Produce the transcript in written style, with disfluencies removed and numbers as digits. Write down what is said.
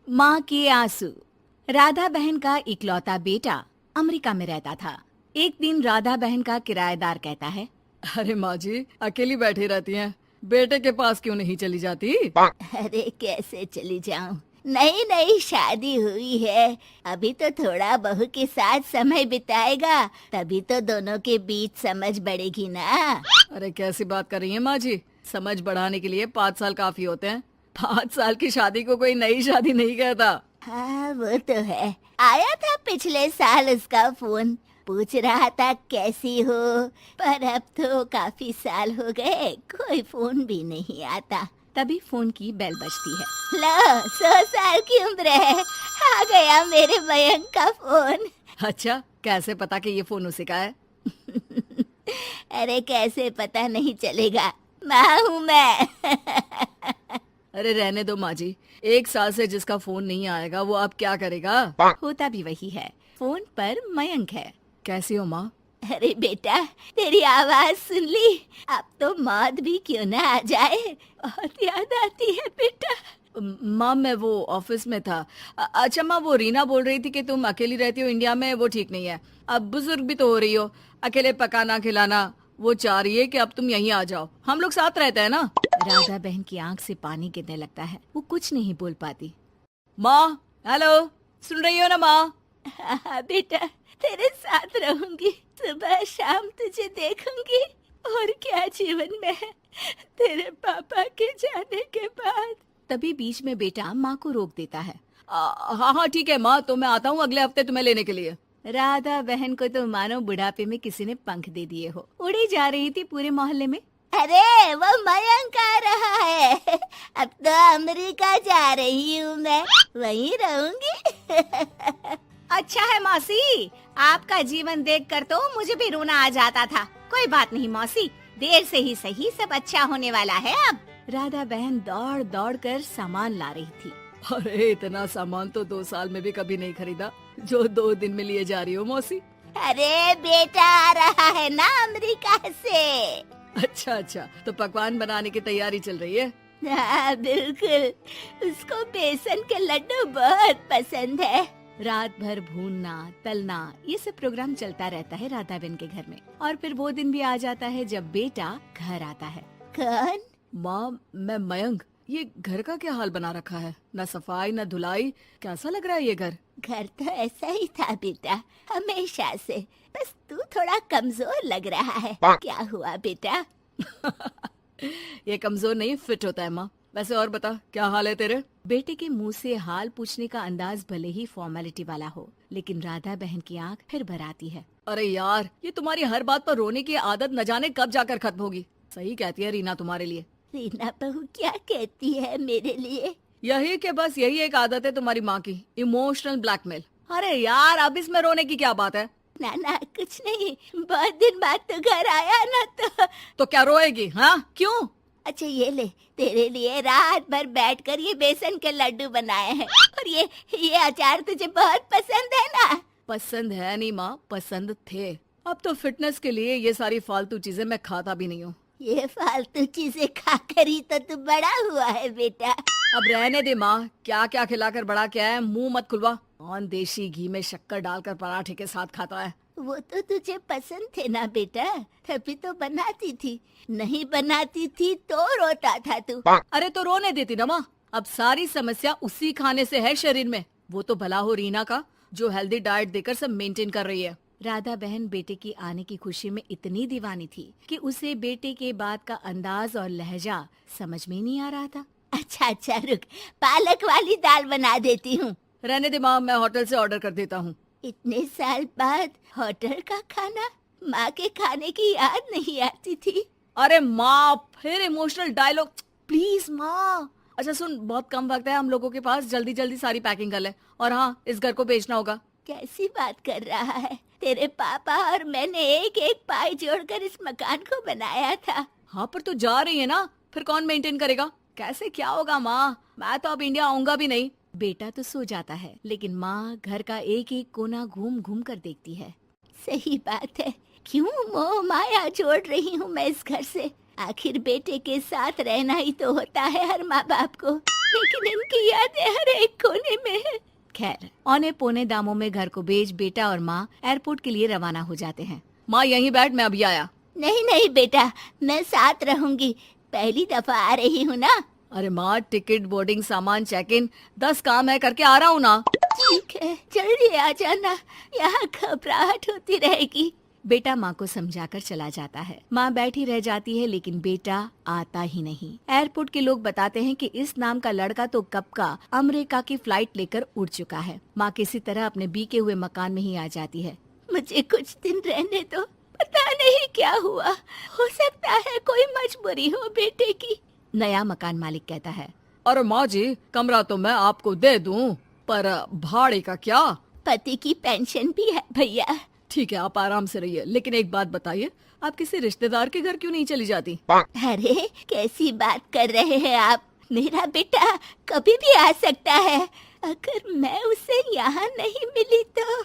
माँ के आंसू। राधा बहन का इकलौता बेटा अमेरिका में रहता था। एक दिन राधा बहन का किराएदार कहता है, अरे माँ जी अकेली बैठी रहती हैं, बेटे के पास क्यों नहीं चली जाती? अरे कैसे चली जाऊं, नई नई शादी हुई है। अभी तो थोड़ा बहू के साथ समय बिताएगा, तभी तो दोनों के बीच समझ बढ़ेगी ना। अरे कैसी बात कर रही हैं माँ जी, समझ बढ़ाने के लिए 5 साल काफी होते हैं। 5 साल की शादी को कोई नई शादी नहीं कहता। हाँ वो तो है। आया था पिछले साल उसका फोन, पूछ रहा था कैसी हो, पर अब तो काफी साल हो गए, कोई फोन भी नहीं आता। तभी फोन की बेल बजती है। लो 100 साल की उम्र है, आ गया मेरे मयंक का फोन। अच्छा, कैसे पता कि ये फोन उसी का है? अरे कैसे पता नहीं चलेगा, माँ हूँ मैं। अरे रहने दो माँ जी, 1 साल से जिसका फोन नहीं आएगा वो अब क्या करेगा? होता भी वही है। फोन पर मयंक है। कैसी हो माँ? अरे बेटा, तेरी आवाज सुन ली, अब तो मौत भी क्यों ना आ जाए, बहुत याद आती है बेटा। माँ मैं वो ऑफिस में था। अच्छा माँ, वो रीना बोल रही थी कि तुम अकेली रहती हो इंडिया में, वो ठीक नहीं है। अब बुजुर्ग भी तो हो रही हो, अकेले पकाना खिलाना, वो चाह रही है कि अब तुम यहीं आ जाओ, हम लोग साथ रहते हैं ना। राधा बहन की आंख से पानी गिरने लगता है। वो कुछ नहीं बोल पाती। माँ हेलो, सुन रही हो ना माँ? हाँ बेटा, तेरे साथ रहूंगी, सुबह शाम तुझे देखूंगी, और क्या जीवन में है तेरे पापा के जाने के बाद। तभी बीच में बेटा माँ को रोक देता है। हाँ हाँ ठीक है माँ, तो मैं आता हूँ अगले हफ्ते तुम्हें लेने के लिए। राधा बहन को तो मानो बुढ़ापे में किसी ने पंख दे दिए हो। उड़ी जा रही थी पूरे मोहल्ले में। अरे वो मयंक आ रहा है, अब तो अमेरिका जा रही हूँ मैं, वहीं रहूंगी। अच्छा है मौसी, आपका जीवन देखकर तो मुझे भी रोना आ जाता था। कोई बात नहीं मौसी, देर से ही सही, सब अच्छा होने वाला है अब। राधा बहन दौड़ दौड़ कर सामान ला रही थी। अरे इतना सामान तो 2 साल में भी कभी नहीं खरीदा जो 2 दिन में लिए जा रही हो मौसी। अरे बेटा आ रहा है ना अमेरिका से। अच्छा अच्छा, तो पकवान बनाने की तैयारी चल रही है? हाँ बिल्कुल, उसको बेसन के लड्डू बहुत पसंद है। रात भर भूनना तलना ये सब प्रोग्राम चलता रहता है राधा बहन के घर में। और फिर वो दिन भी आ जाता है जब बेटा घर आता है। कौन? माँ मैं मयंक। ये घर का क्या हाल बना रखा है, न सफाई न धुलाई, कैसा लग रहा है ये घर? घर तो ऐसा ही था बेटा, हमेशा से, बस तू थोड़ा कमजोर लग रहा है। क्या हुआ बेटा? ये कमजोर नहीं, फिट होता है माँ। वैसे और बता, क्या हाल है तेरे? बेटे के मुंह से हाल पूछने का अंदाज भले ही फॉर्मेलिटी वाला हो, लेकिन राधा बहन की आंख फिर भर आती है। अरे यार, ये तुम्हारी हर बात पर रोने की आदत न जाने कब जाकर खत्म होगी। सही कहती है रीना तुम्हारे लिए। रीना बहू क्या कहती है मेरे लिए? यही के बस यही एक आदत है तुम्हारी माँ की, इमोशनल ब्लैकमेल। अरे यार, अब इसमें रोने की क्या बात है? ना ना कुछ नहीं, बहुत दिन बाद तो घर आया ना, तो क्या रोएगी? हाँ क्यों? अच्छा ये ले, तेरे लिए रात भर बैठकर ये बेसन के लड्डू बनाए हैं, और ये अचार तुझे बहुत पसंद है ना? पसंद है नहीं माँ, पसंद थे। अब तो फिटनेस के लिए ये सारी फालतू चीजें मैं खाता भी नहीं हूँ। ये फालतू चीजें खाकर ही तो तू बड़ा हुआ है बेटा। अब रहने दे माँ, क्या क्या खिलाकर बड़ा किया है, मुंह मत खुलवा। कौन देशी घी में शक्कर डालकर पराठे के साथ खाता है? वो तो तुझे पसंद थे ना बेटा, तभी तो बनाती थी, नहीं बनाती थी तो रोता था तू। अरे तो रोने देती ना माँ, अब सारी समस्या उसी खाने से है शरीर में। वो तो भला हो रीना का, जो हेल्दी डाइट देकर सब मेंटेन कर रही है। राधा बहन बेटे की आने की खुशी में इतनी दीवानी थी कि उसे बेटे के बात का अंदाज और लहजा समझ में नहीं आ रहा था। अच्छा अच्छा रुक, पालक वाली दाल बना देती हूँ। रहने दे माँ, मैं होटल से ऑर्डर कर देता हूँ। इतने साल बाद होटल का खाना, माँ के खाने की याद नहीं आती थी। अरे माँ, फिर इमोशनल डायलॉग, प्लीज माँ। अच्छा सुन, बहुत कम वक्त है हम लोगों के पास, जल्दी जल्दी सारी पैकिंग कर ले। और हाँ, इस घर को बेचना होगा। कैसी बात कर रहा है? तेरे पापा और मैंने एक एक पाई जोड़कर इस मकान को बनाया था। हाँ पर तू जा रही है ना, फिर कौन मेंटेन करेगा? कैसे क्या होगा माँ, मैं तो अब इंडिया आऊंगा भी नहीं। बेटा तो सो जाता है, लेकिन माँ घर का एक एक कोना घूम घूम कर देखती है। सही बात है, क्यों मोह माया जोड़ रही हूँ मैं इस घर से? आखिर बेटे के साथ रहना ही तो होता है हर माँ बाप को। लेकिन इनकी यादें हर एक कोने में है। खैर, औने पौने दामों में घर को बेच बेटा और माँ एयरपोर्ट के लिए रवाना हो जाते हैं। माँ यहीं बैठ, मैं अभी आया। नहीं नहीं बेटा, मैं साथ रहूंगी, पहली दफा आ रही हूँ ना। अरे माँ, टिकट, बोर्डिंग, सामान, चेक इन, 10 काम है, करके आ रहा हूँ ना। ठीक है, जल्दी आ जाना, यहाँ घबराहट होती रहेगी। बेटा माँ को समझाकर चला जाता है। माँ बैठी रह जाती है लेकिन बेटा आता ही नहीं। एयरपोर्ट के लोग बताते हैं कि इस नाम का लड़का तो कब का अमेरिका की फ्लाइट लेकर उड़ चुका है। माँ किसी तरह अपने बीके हुए मकान में ही आ जाती है। मुझे कुछ दिन रहने दो, पता नहीं क्या हुआ, हो सकता है कोई मजबूरी हो बेटे की। नया मकान मालिक कहता है। अरे माँ जी, कमरा तो मैं आपको दे दूँ, पर भाड़े का क्या? पति की पेंशन भी है भैया। ठीक है, आप आराम से रहिए, लेकिन एक बात बताइए, आप किसी रिश्तेदार के घर क्यों नहीं चली जाती? अरे कैसी बात कर रहे हैं आप, मेरा बेटा कभी भी आ सकता है। अगर मैं उसे यहाँ नहीं मिली तो